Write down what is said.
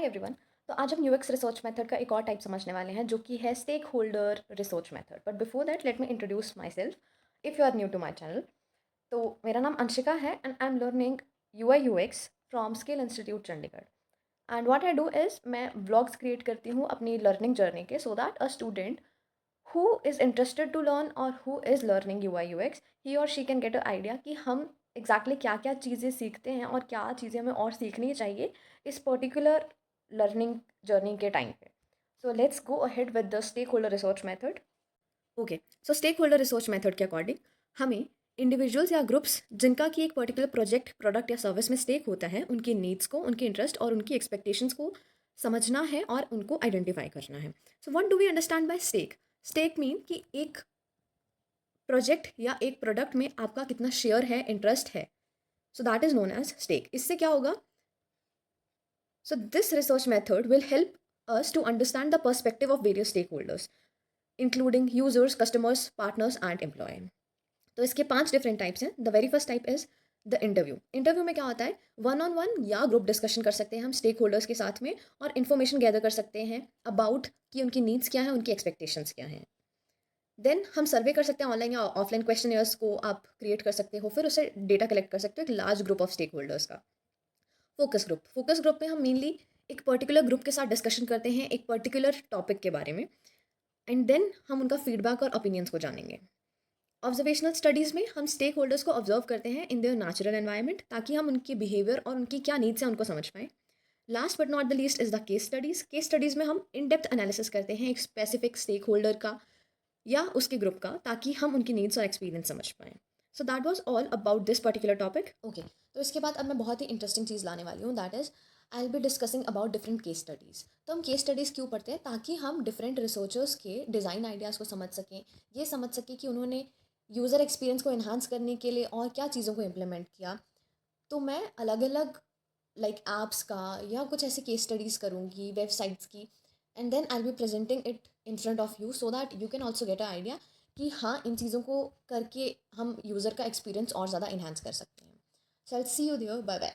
Hi everyone. तो आज हम यूएक्स रिसर्च मेथड का एक और टाइप समझने वाले हैं जो कि है stakeholder research method. But before that let me introduce myself if you are new to my channel. तो मेरा नाम अंशिका है and I am learning UI UX from skill institute Chandigarh. And what I do is मैं vlogs create करती हूँ अपनी learning journey के, so that a student who is interested to learn or who is learning UI UX, he or she can get an idea कि हम exactly क्या क्या चीज़ें सीखते हैं और क्या चीज़ें हमें और सीखनी चाहिए इस पर्टिकुलर लर्निंग जर्नी के टाइम पे। So let's go ahead with the stakeholder research method. Okay, so stakeholder research method के अकॉर्डिंग हमें इंडिविजुअल्स या ग्रुप्स जिनका कि एक पर्टिकुलर प्रोजेक्ट प्रोडक्ट या सर्विस में स्टेक होता है, उनकी नीड्स को, उनके इंटरेस्ट और उनकी एक्सपेक्टेशंस को समझना है और उनको आइडेंटिफाई करना है। So what do we understand by stake? Stake mean कि एक प्रोजेक्ट या एक प्रोडक्ट में आपका कितना शेयर है, इंटरेस्ट है। So that is known as stake. इससे क्या होगा? So this research method will help us to understand the perspective of various stakeholders including users, customers, partners and employee. तो इसके 5 डिफरेंट टाइप्स हैं। The very first type is the interview. Interview में क्या होता है? वन ऑन वन या group discussion कर सकते हैं हम स्टेक होल्डर्स के साथ में और इन्फॉर्मेशन गैदर कर सकते हैं अबाउट कि उनकी नीड्स क्या हैं, उनकी एक्सपेक्टेशंस क्या हैं। देन हम सर्वे कर सकते हैं, ऑनलाइन या ऑफलाइन क्वेश्चनियर्स को आप क्रिएट कर सकते हो, फिर उससे डेटा कलेक्ट कर सकते हो एक large group of stakeholders का। फोकस ग्रुप में हम मेनली एक पर्टिकुलर ग्रुप के साथ डिस्कशन करते हैं एक पर्टिकुलर टॉपिक के बारे में एंड देन हम उनका फीडबैक और ओपिनियंस को जानेंगे। ऑब्जर्वेशनल स्टडीज़ में हम स्टेक होल्डर्स को ऑब्जर्व करते हैं इन देयर नेचुरल एनवायरनमेंट ताकि हम उनकी बिहेवियर और उनकी क्या नीड्स हैं उनको समझ पाएँ। Last but not the least is the case studies. Case studies में हम इन डेप्थ एनालिसिस करते हैं एक स्पेसिफिक स्टेक होल्डर का या उसके ग्रुप का ताकि हम उनकी नीड्स और एक्सपीरियंस समझ पाएँ। So that was all about this particular topic. Okay, तो इसके बाद अब मैं बहुत ही इंटरेस्टिंग चीज़ लाने वाली हूँ, that is I will be discussing about different case studies. तो हम केस स्टडीज़ क्यों पढ़ते हैं? ताकि हम डिफरेंट रिसर्चर्स के डिज़ाइन आइडियाज़ को समझ सकें, ये समझ सकें कि उन्होंने यूज़र एक्सपीरियंस को इन्हांस करने के लिए और क्या चीज़ों को इम्प्लीमेंट किया। तो मैं अलग अलग लाइक ऐप्स का या कुछ ऐसे केस स्टडीज़ करूँगी वेबसाइट्स की and then I will be presenting it in front of you so that you can also get a idea कि हाँ, इन चीज़ों को करके हम यूज़र का एक्सपीरियंस और ज़्यादा इन्हांस कर सकते हैं। सो आई सी यू देयर, बाय बाय।